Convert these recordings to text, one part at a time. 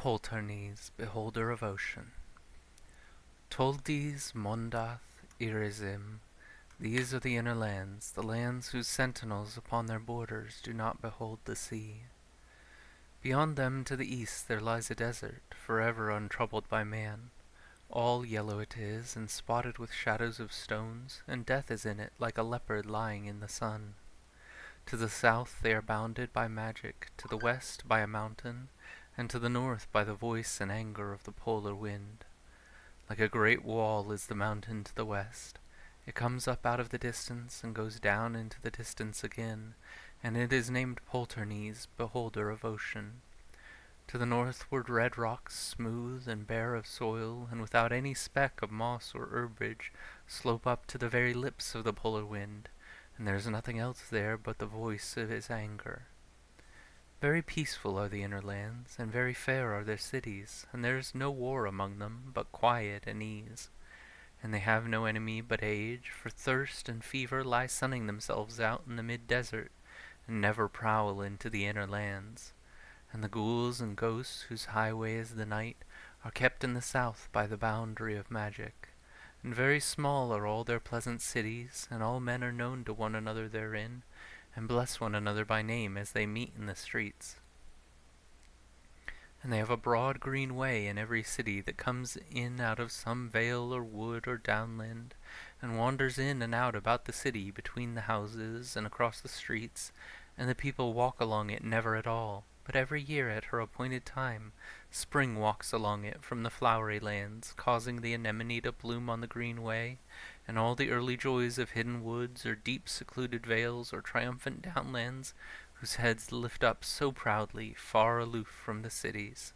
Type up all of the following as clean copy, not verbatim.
Poltarnees, beholder of ocean. Toldes mondath irizim. These are the inner lands, the lands whose sentinels upon their borders do not behold the sea. Beyond them to the east there lies a desert, forever untroubled by man. All yellow it is, and spotted with shadows of stones, and death is in it like a leopard lying in the sun. To the south they are bounded by magic, to the west by a mountain, and to the north by the voice and anger of the polar wind. Like a great wall is the mountain to the west. It comes up out of the distance and goes down into the distance again, and it is named Poltarnees, beholder of ocean. To the northward red rocks, smooth and bare of soil, and without any speck of moss or herbage, slope up to the very lips of the polar wind, and there is nothing else there but the voice of his anger. Very peaceful are the inner lands, and very fair are their cities, and there is no war among them, but quiet and ease. And they have no enemy but age, for thirst and fever lie sunning themselves out in the mid-desert, and never prowl into the inner lands. And the ghouls and ghosts whose highway is the night are kept in the south by the boundary of magic. And very small are all their pleasant cities, and all men are known to one another therein, and bless one another by name as they meet in the streets. And they have a broad green way in every city that comes in out of some vale or wood or downland, and wanders in and out about the city between the houses and across the streets, and the people walk along it never at all, but every year at her appointed time, spring walks along it from the flowery lands, causing the anemone to bloom on the green way, and all the early joys of hidden woods or deep secluded vales or triumphant downlands, whose heads lift up so proudly, far aloof from the cities.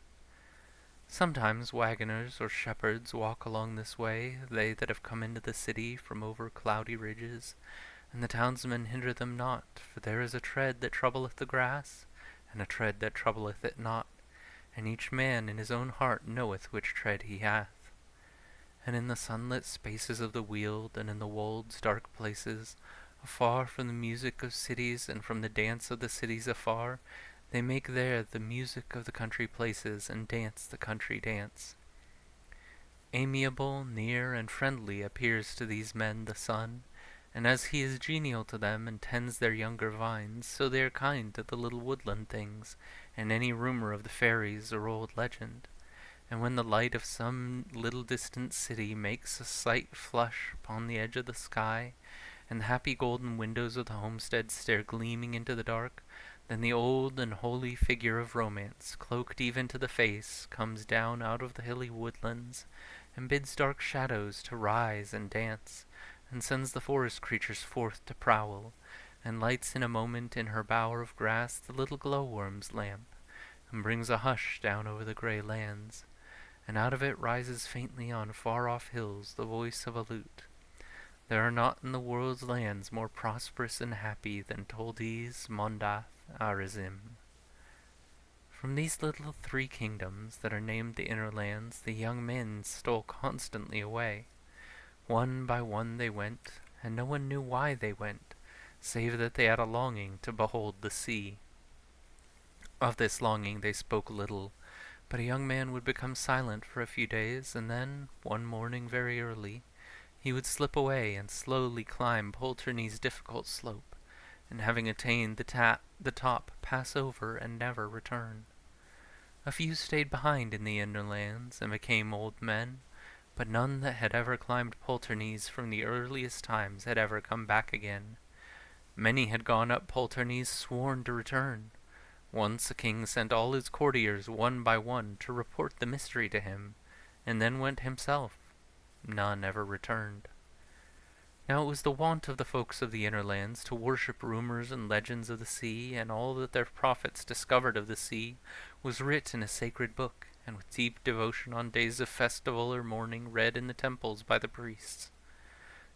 Sometimes wagoners or shepherds walk along this way, they that have come into the city from over cloudy ridges, and the townsmen hinder them not, for there is a tread that troubleth the grass, and a tread that troubleth it not, and each man in his own heart knoweth which tread he hath. And in the sunlit spaces of the weald, and in the wold's dark places, afar from the music of cities, and from the dance of the cities afar, they make there the music of the country places, and dance the country dance. Amiable, near, and friendly appears to these men the sun, and as he is genial to them and tends their younger vines, so they are kind to the little woodland things, and any rumor of the fairies or old legend. And when the light of some little distant city makes a slight flush upon the edge of the sky, and the happy golden windows of the homestead stare gleaming into the dark, then the old and holy figure of romance, cloaked even to the face, comes down out of the hilly woodlands, and bids dark shadows to rise and dance, and sends the forest creatures forth to prowl, and lights in a moment in her bower of grass the little glowworm's lamp, and brings a hush down over the grey lands, and out of it rises faintly on far-off hills the voice of a lute. There are not in the world's lands more prosperous and happy than Toldes mondath irizim. From these little 3 kingdoms that are named the inner lands, the young men stole constantly away. One by one they went, and no one knew why they went, save that they had a longing to behold the sea. Of this longing they spoke little, but a young man would become silent for a few days, and then, one morning very early, he would slip away and slowly climb Poltarnees' difficult slope, and having attained the top, pass over and never return. A few stayed behind in the inner lands and became old men, but none that had ever climbed Poltarnees from the earliest times had ever come back again. Many had gone up Poltarnees sworn to return. Once a king sent all his courtiers one by one to report the mystery to him, and then went himself. None ever returned. Now it was the wont of the folks of the inner lands to worship rumors and legends of the sea, and all that their prophets discovered of the sea was writ in a sacred book, and with deep devotion on days of festival or mourning read in the temples by the priests.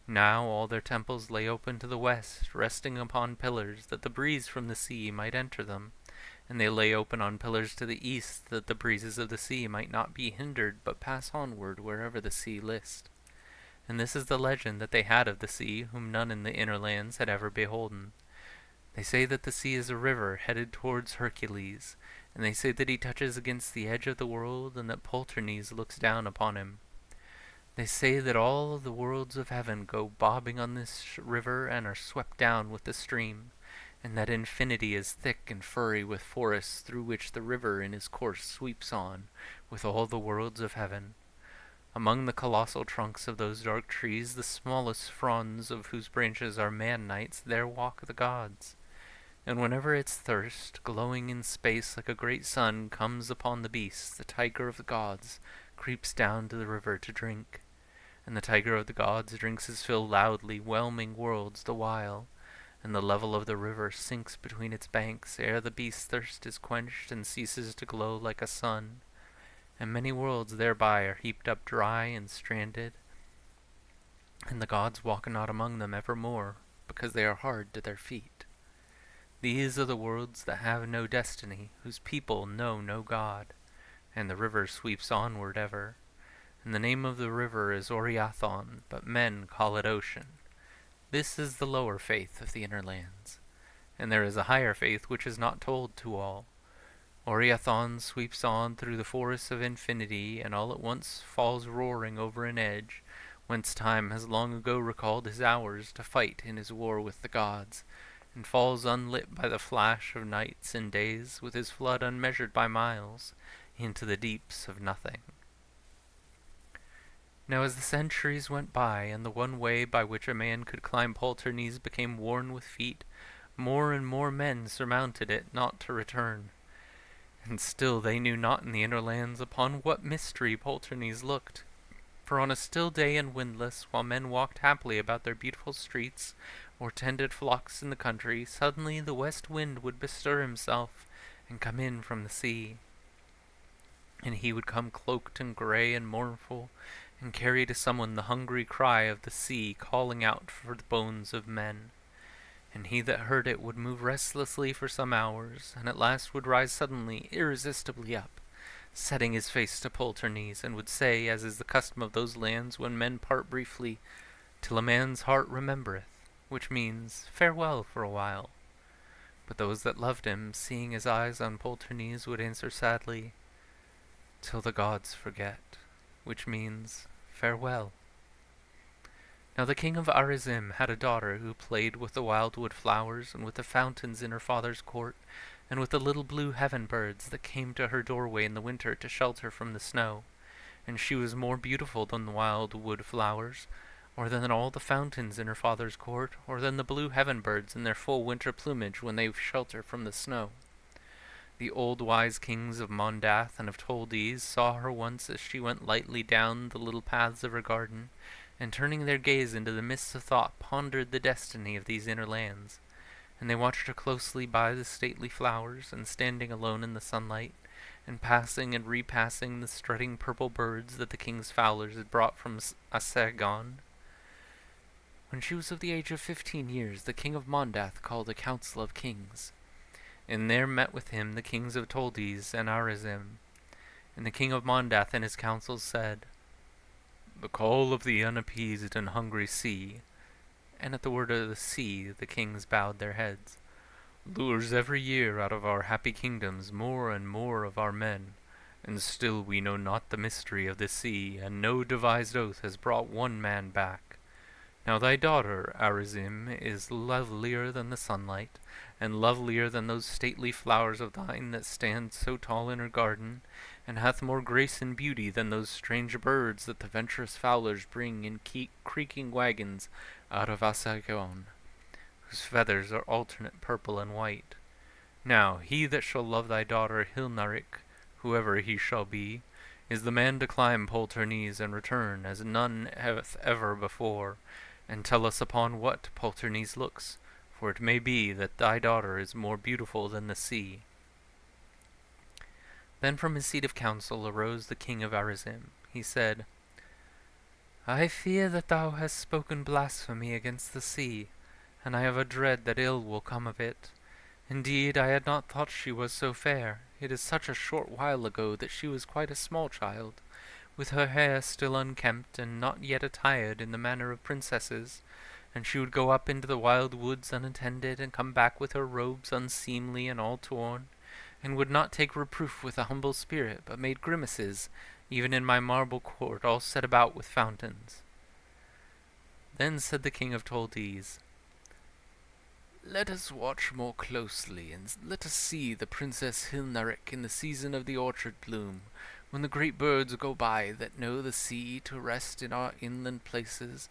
Now all their temples lay open to the west, resting upon pillars, that the breeze from the sea might enter them, and they lay open on pillars to the east, that the breezes of the sea might not be hindered, but pass onward wherever the sea list. And this is the legend that they had of the sea, whom none in the inner lands had ever beholden. They say that the sea is a river headed towards Hercules, and they say that he touches against the edge of the world, and that Poltarnees looks down upon him. They say that all the worlds of heaven go bobbing on this river and are swept down with the stream, and that infinity is thick and furry with forests through which the river in his course sweeps on, with all the worlds of heaven. Among the colossal trunks of those dark trees, the smallest fronds of whose branches are man-knights, there walk the gods. And whenever its thirst, glowing in space like a great sun, comes upon the beast, the tiger of the gods creeps down to the river to drink. And the tiger of the gods drinks his fill loudly, whelming worlds the while, and the level of the river sinks between its banks ere the beast's thirst is quenched and ceases to glow like a sun, and many worlds thereby are heaped up dry and stranded, and the gods walk not among them evermore, because they are hard to their feet. These are the worlds that have no destiny, whose people know no god, and the river sweeps onward ever. And the name of the river is Oriathon, but men call it Ocean. This is the lower faith of the inner lands, and there is a higher faith which is not told to all. Oriathon sweeps on through the forests of infinity, and all at once falls roaring over an edge, whence time has long ago recalled his hours to fight in his war with the gods, and falls unlit by the flash of nights and days, with his flood unmeasured by miles, into the deeps of nothing. Now as the centuries went by, and the one way by which a man could climb Poltarnees became worn with feet, more and more men surmounted it, not to return. And still they knew not in the inner lands upon what mystery Poltarnees looked. For on a still day and windless, while men walked happily about their beautiful streets, or tended flocks in the country, suddenly the west wind would bestir himself, and come in from the sea. And he would come cloaked and grey and mournful, and carry to someone the hungry cry of the sea calling out for the bones of men. And he that heard it would move restlessly for some hours, and at last would rise suddenly, irresistibly up, setting his face to Poltarnees, and would say, as is the custom of those lands when men part briefly, till a man's heart remembereth, which means farewell for a while. But those that loved him, seeing his eyes on Poltarnees, would answer sadly, till the gods forget, which means farewell. Now the king of Arizim had a daughter who played with the wildwood flowers, and with the fountains in her father's court, and with the little blue heaven birds that came to her doorway in the winter to shelter from the snow. And she was more beautiful than the wildwood flowers, or than all the fountains in her father's court, or than the blue heaven birds in their full winter plumage when they shelter from the snow. The old wise kings of Mondath and of Toldes saw her once as she went lightly down the little paths of her garden, and turning their gaze into the mists of thought pondered the destiny of these inner lands. And they watched her closely by the stately flowers, and standing alone in the sunlight, and passing and repassing the strutting purple birds that the king's fowlers had brought from Asagon. When she was of the age of 15 years, the king of Mondath called a council of kings. And there met with him the kings of Toldes and Arizim. And the king of Mondath and his councils said, "The call of the unappeased and hungry sea," and at the word of the sea the kings bowed their heads, "lures every year out of our happy kingdoms more and more of our men, and still we know not the mystery of the sea, and no devised oath has brought one man back. Now thy daughter, Arizim, is lovelier than the sunlight, and lovelier than those stately flowers of thine that stand so tall in her garden, and hath more grace and beauty than those strange birds that the venturous fowlers bring in creaking wagons out of Asagon, whose feathers are alternate purple and white. Now he that shall love thy daughter Hilnarik, whoever he shall be, is the man to climb Poltarnees and return, as none hath ever before, and tell us upon what Poltarnees looks, for it may be that thy daughter is more beautiful than the sea." Then from his seat of council arose the king of Arizim. He said, "I fear that thou hast spoken blasphemy against the sea, and I have a dread that ill will come of it. Indeed, I had not thought she was so fair. It is such a short while ago that she was quite a small child, with her hair still unkempt, and not yet attired in the manner of princesses, and she would go up into the wild woods unattended, and come back with her robes unseemly and all torn, and would not take reproof with a humble spirit, but made grimaces, even in my marble court, all set about with fountains. Then said the king of Toltees, "Let us watch more closely, and let us see the Princess Hilnaric in the season of the orchard bloom, when the great birds go by that know the sea to rest in our inland places,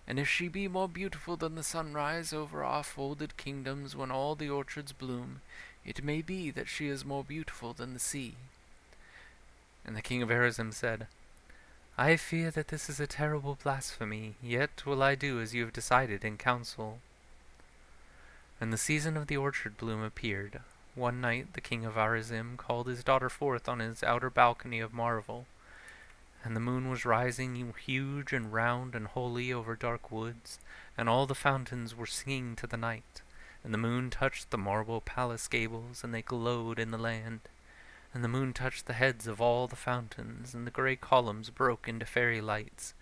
and if she be more beautiful than the sunrise over our folded kingdoms when all the orchards bloom, it may be that she is more beautiful than the sea." And the king of Arizim said, "I fear that this is a terrible blasphemy, yet will I do as you have decided in council." And the season of the orchard bloom appeared. One night the king of Arizim called his daughter forth on his outer balcony of marvel, and the moon was rising huge and round and holy over dark woods, and all the fountains were singing to the night, and the moon touched the marble palace gables, and they glowed in the land. And the moon touched the heads of all the fountains, and the grey columns broke into fairy lights.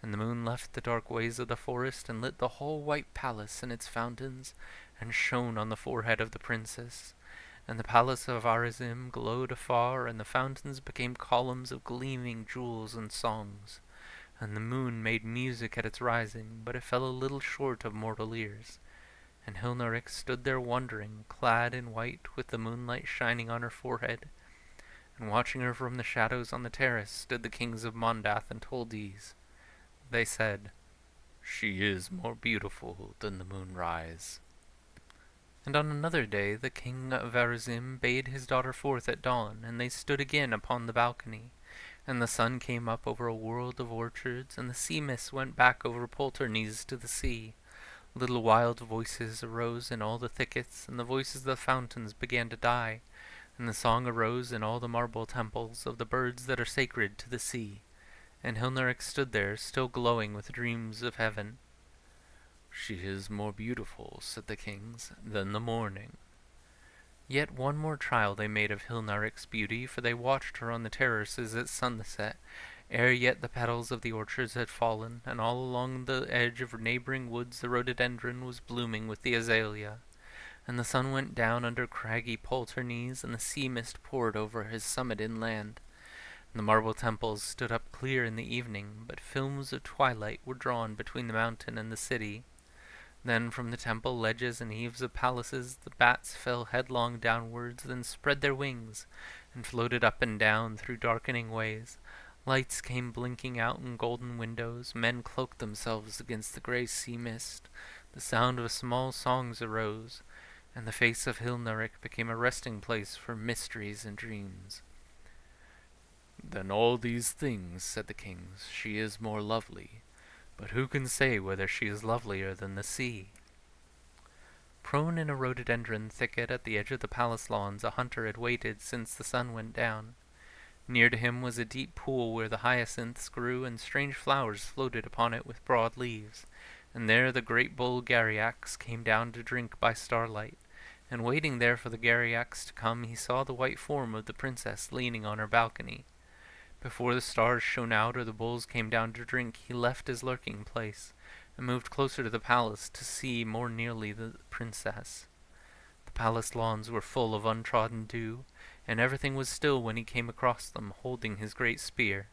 And the moon left the dark ways of the forest, and lit the whole white palace and its fountains, and shone on the forehead of the princess. And the palace of Arizim glowed afar, and the fountains became columns of gleaming jewels and songs. And the moon made music at its rising, but it fell a little short of mortal ears. And Hilnaric stood there wondering, clad in white, with the moonlight shining on her forehead. And watching her from the shadows on the terrace stood the kings of Mondath and Toldees. They said, "She is more beautiful than the moonrise." And on another day the king of Arizim bade his daughter forth at dawn, and they stood again upon the balcony. And the sun came up over a world of orchards, and the sea mists went back over Poltarnees to the sea. Little wild voices arose in all the thickets, and the voices of the fountains began to die, and the song arose in all the marble temples of the birds that are sacred to the sea. And Hilnaric stood there, still glowing with dreams of heaven. "She is more beautiful," said the kings, "than the morning." Yet one more trial they made of Hilnaric's beauty, for they watched her on the terraces at sunset, ere yet the petals of the orchards had fallen, and all along the edge of neighboring woods the rhododendron was blooming with the azalea. And the sun went down under craggy Poltarnees, and the sea mist poured over his summit inland. And the marble temples stood up clear in the evening, but films of twilight were drawn between the mountain and the city. Then from the temple ledges and eaves of palaces the bats fell headlong downwards, then spread their wings, and floated up and down through darkening ways. Lights came blinking out in golden windows, men cloaked themselves against the grey sea mist, the sound of small songs arose, and the face of Hilnaric became a resting place for mysteries and dreams. "Than all these things," said the kings, "she is more lovely. But who can say whether she is lovelier than the sea?" Prone in a rhododendron thicket at the edge of the palace lawns, a hunter had waited since the sun went down. Near to him was a deep pool where the hyacinths grew, and strange flowers floated upon it with broad leaves. And there the great bull Garryax came down to drink by starlight. And waiting there for the Garryax to come, he saw the white form of the princess leaning on her balcony. Before the stars shone out or the bulls came down to drink, he left his lurking place, and moved closer to the palace to see more nearly the princess. The palace lawns were full of untrodden dew, and everything was still when he came across them, holding his great spear.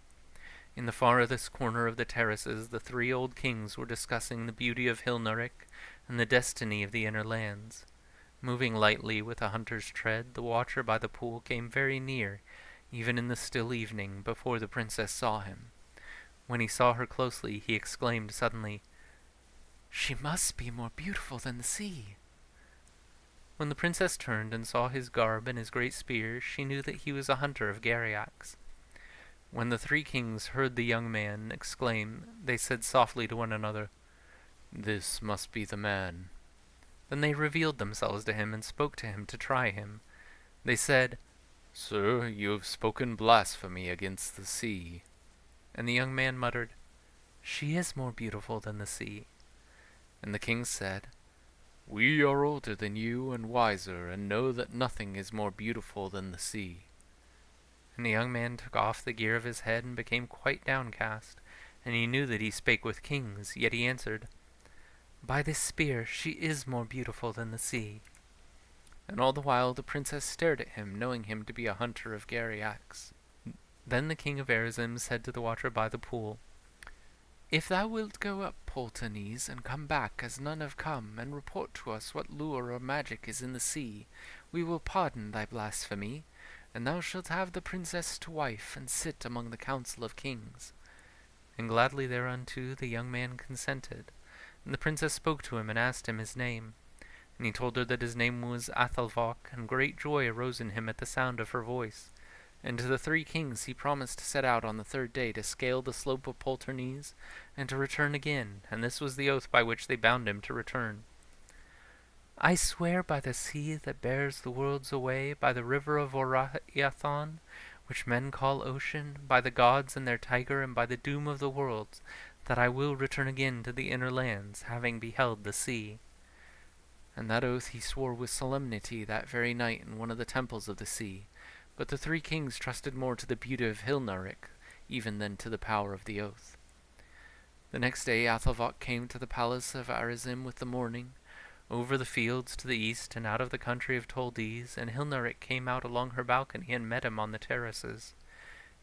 In the farthest corner of the terraces the three old kings were discussing the beauty of Hilnaric and the destiny of the inner lands. Moving lightly with a hunter's tread, the watcher by the pool came very near, even in the still evening, before the princess saw him. When he saw her closely, he exclaimed suddenly, "She must be more beautiful than the sea." When the princess turned and saw his garb and his great spear, she knew that he was a hunter of Garryax. When the three kings heard the young man exclaim, they said softly to one another, "This must be the man." Then they revealed themselves to him and spoke to him to try him. They said, "Sir, you have spoken blasphemy against the sea." And the young man muttered, "She is more beautiful than the sea." And the king said, "We are older than you and wiser, and know that nothing is more beautiful than the sea." And the young man took off the gear of his head and became quite downcast, and he knew that he spake with kings, yet he answered, By this spear she is more beautiful than the sea." And all the while the princess stared at him, knowing him to be a hunter of Garyax. Then the king of Arizim said to the watcher by the pool, "If thou wilt go up, Poltarnees, and come back as none have come, and report to us what lure or magic is in the sea, we will pardon thy blasphemy, and thou shalt have the princess to wife, and sit among the council of kings." And gladly thereunto the young man consented. And the princess spoke to him, and asked him his name. And he told her that his name was Athelvok, and great joy arose in him at the sound of her voice. And to the 3 kings he promised to set out on the 3rd day to scale the slope of Poltarnees, and to return again, and this was the oath by which they bound him to return. "I swear by the sea that bears the worlds away, by the river of Oriathon, which men call ocean, by the gods and their tiger, and by the doom of the worlds, that I will return again to the inner lands, having beheld the sea." And that oath he swore with solemnity that very night in one of the temples of the sea. But the 3 kings trusted more to the beauty of Hilnaric, even than to the power of the oath. The next day Athelvok came to the palace of Arizim with the morning, over the fields to the east and out of the country of Toldes, and Hilnaric came out along her balcony and met him on the terraces.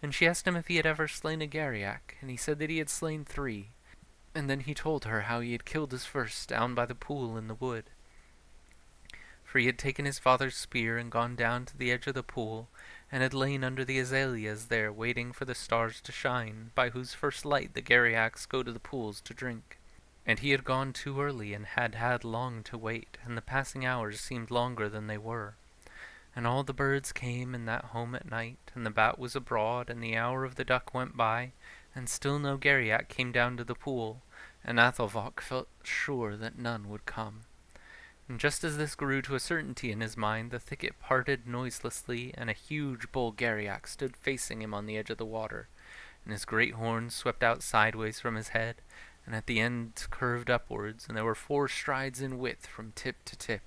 And she asked him if he had ever slain a Garyak, and he said that he had slain 3. And then he told her how he had killed his first down by the pool in the wood. For he had taken his father's spear and gone down to the edge of the pool, and had lain under the azaleas there, waiting for the stars to shine, by whose first light the Garyaks go to the pools to drink. And he had gone too early, and had had long to wait, and the passing hours seemed longer than they were. And all the birds came in that home at night, and the bat was abroad, and the hour of the duck went by, and still no Garyak came down to the pool, and Athelvok felt sure that none would come. And just as this grew to a certainty in his mind, the thicket parted noiselessly, and a huge bull Garyak stood facing him on the edge of the water, and his great horns swept out sideways from his head, and at the end curved upwards, and there were 4 strides in width from tip to tip.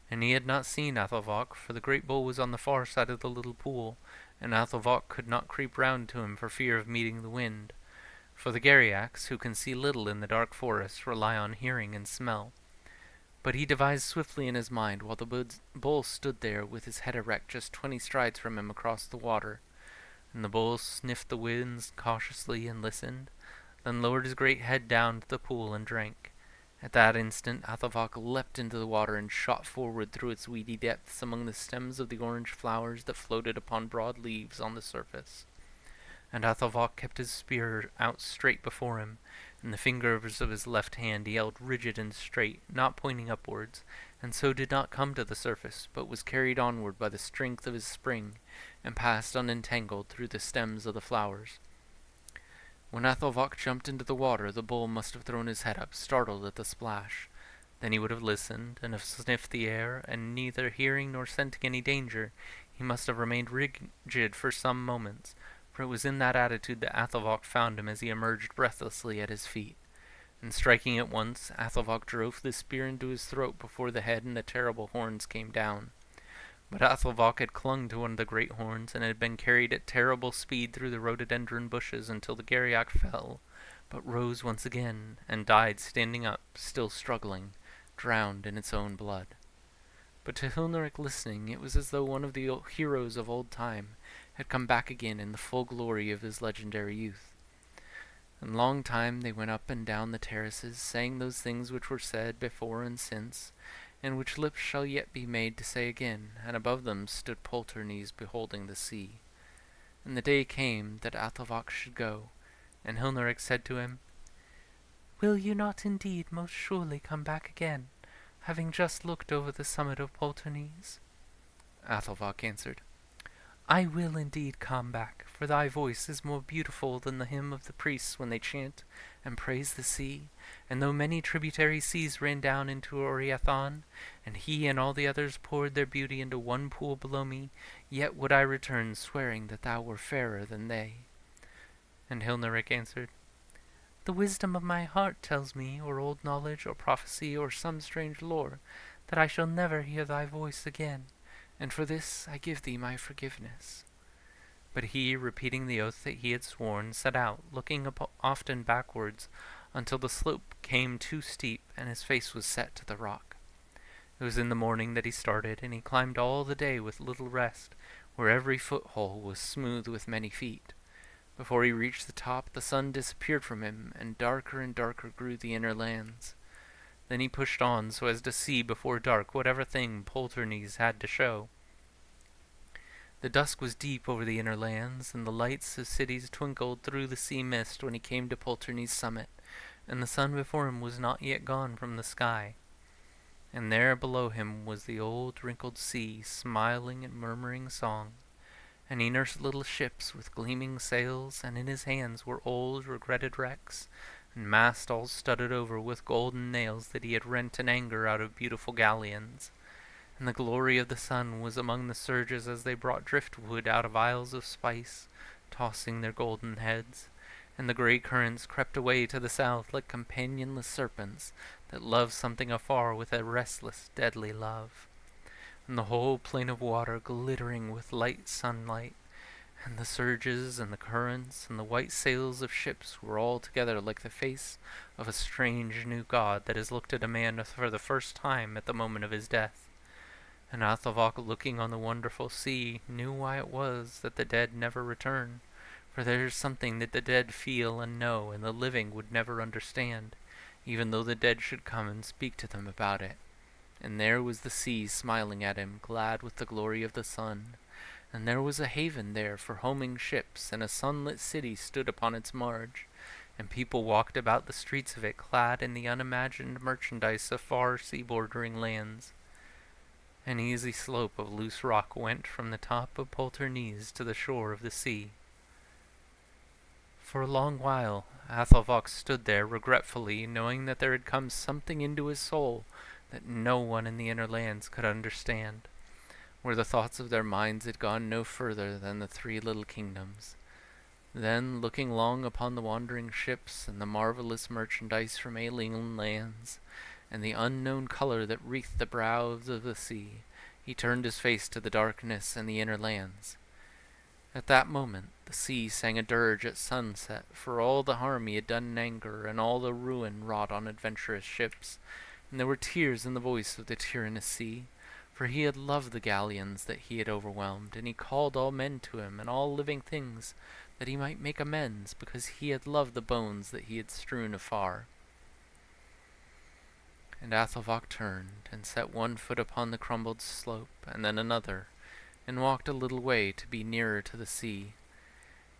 And he had not seen Athelvok, for the great bull was on the far side of the little pool, and Athelvok could not creep round to him for fear of meeting the wind. For the Garyaks, who can see little in the dark forest, rely on hearing and smell. But he devised swiftly in his mind, while the bull stood there with his head erect just 20 strides from him across the water. And the bull sniffed the winds cautiously and listened, then lowered his great head down to the pool and drank. At that instant Athelvok leapt into the water and shot forward through its weedy depths among the stems of the orange flowers that floated upon broad leaves on the surface. And Athelvok kept his spear out straight before him, and the fingers of his left hand he held rigid and straight, not pointing upwards, and so did not come to the surface, but was carried onward by the strength of his spring, and passed unentangled through the stems of the flowers. When Athelvok jumped into the water, the bull must have thrown his head up, startled at the splash. Then he would have listened, and have sniffed the air, and neither hearing nor scenting any danger, he must have remained rigid for some moments, for it was in that attitude that Athelvok found him as he emerged breathlessly at his feet. And striking at once, Athelvok drove the spear into his throat before the head and the terrible horns came down. But Athelvok had clung to one of the great horns, and had been carried at terrible speed through the rhododendron bushes until the Garyak fell, but rose once again, and died standing up, still struggling, drowned in its own blood. But to Hilnaric listening, it was as though one of the heroes of old time had come back again in the full glory of his legendary youth. And long time they went up and down the terraces, saying those things which were said before and since, and which lips shall yet be made to say again, and above them stood Poltarnees beholding the sea. And the day came that Athelvok should go, and Hilnaric said to him, "Will you not indeed most surely come back again, having just looked over the summit of Poltarnees?" Athelvok answered, "I will indeed come back, for thy voice is more beautiful than the hymn of the priests when they chant and praise the sea, and though many tributary seas ran down into Oriathon, and he and all the others poured their beauty into one pool below me, yet would I return, swearing that thou were fairer than they." And Hilnaric answered, "The wisdom of my heart tells me, or old knowledge, or prophecy, or some strange lore, that I shall never hear thy voice again, and for this I give thee my forgiveness." But he, repeating the oath that he had sworn, set out, looking often backwards until the slope came too steep and his face was set to the rock. It was in the morning that he started, and he climbed all the day with little rest, where every foothold was smooth with many feet. Before he reached the top, the sun disappeared from him, and darker grew the inner lands. Then he pushed on so as to see before dark whatever thing Poltarnees had to show. The dusk was deep over the inner lands, and the lights of cities twinkled through the sea mist when he came to Poltarnees' summit, and the sun before him was not yet gone from the sky. And there below him was the old wrinkled sea, smiling and murmuring song. And he nursed little ships with gleaming sails, and in his hands were old regretted wrecks, and masts all studded over with golden nails that he had rent in anger out of beautiful galleons. And the glory of the sun was among the surges as they brought driftwood out of isles of spice, tossing their golden heads. And the grey currents crept away to the south like companionless serpents that love something afar with a restless, deadly love. And the whole plain of water glittering with light sunlight, and the surges and the currents and the white sails of ships were all together like the face of a strange new god that has looked at a man for the first time at the moment of his death. And Athavok, looking on the wonderful sea, knew why it was that the dead never return. For there is something that the dead feel and know, and the living would never understand, even though the dead should come and speak to them about it. And there was the sea smiling at him, glad with the glory of the sun. And there was a haven there for homing ships, and a sunlit city stood upon its marge. And people walked about the streets of it, clad in the unimagined merchandise of far sea-bordering lands. An easy slope of loose rock went from the top of Poltarnees to the shore of the sea. For a long while Athalvok stood there regretfully, knowing that there had come something into his soul that no one in the inner lands could understand, where the thoughts of their minds had gone no further than the 3 little kingdoms. Then, looking long upon the wandering ships and the marvelous merchandise from alien lands, and the unknown color that wreathed the brows of the sea, he turned his face to the darkness and the inner lands. At that moment the sea sang a dirge at sunset for all the harm he had done in anger and all the ruin wrought on adventurous ships, and there were tears in the voice of the tyrannous sea, for he had loved the galleons that he had overwhelmed, and he called all men to him and all living things, that he might make amends, because he had loved the bones that he had strewn afar. And Athalvok turned, and set one foot upon the crumbled slope, and then another, and walked a little way to be nearer to the sea.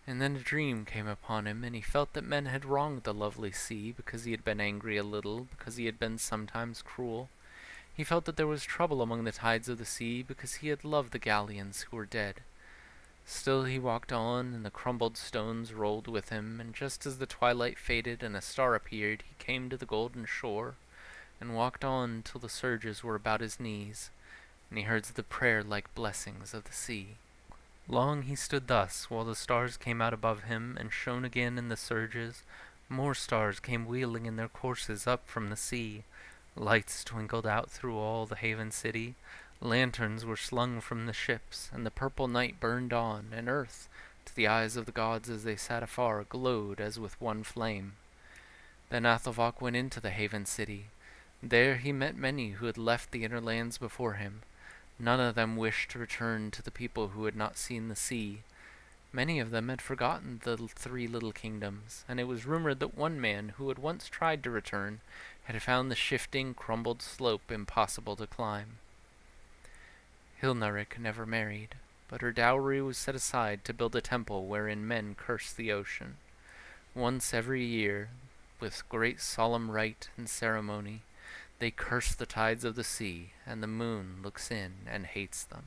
And then a dream came upon him, and he felt that men had wronged the lovely sea, because he had been angry a little, because he had been sometimes cruel. He felt that there was trouble among the tides of the sea, because he had loved the galleons who were dead. Still he walked on, and the crumbled stones rolled with him, and just as the twilight faded and a star appeared, he came to the golden shore, and walked on till the surges were about his knees, and he heard the prayer-like blessings of the sea. Long he stood thus, while the stars came out above him, and shone again in the surges. More stars came wheeling in their courses up from the sea. Lights twinkled out through all the haven city. Lanterns were slung from the ships, and the purple night burned on, and earth, to the eyes of the gods as they sat afar, glowed as with one flame. Then Athalvok went into the haven city. There he met many who had left the inner lands before him. None of them wished to return to the people who had not seen the sea. Many of them had forgotten the 3 little kingdoms, and it was rumored that one man who had once tried to return had found the shifting, crumbled slope impossible to climb. Hilnarik never married, but her dowry was set aside to build a temple wherein men cursed the ocean. Once every year, with great solemn rite and ceremony, they curse the tides of the sea, and the moon looks in and hates them.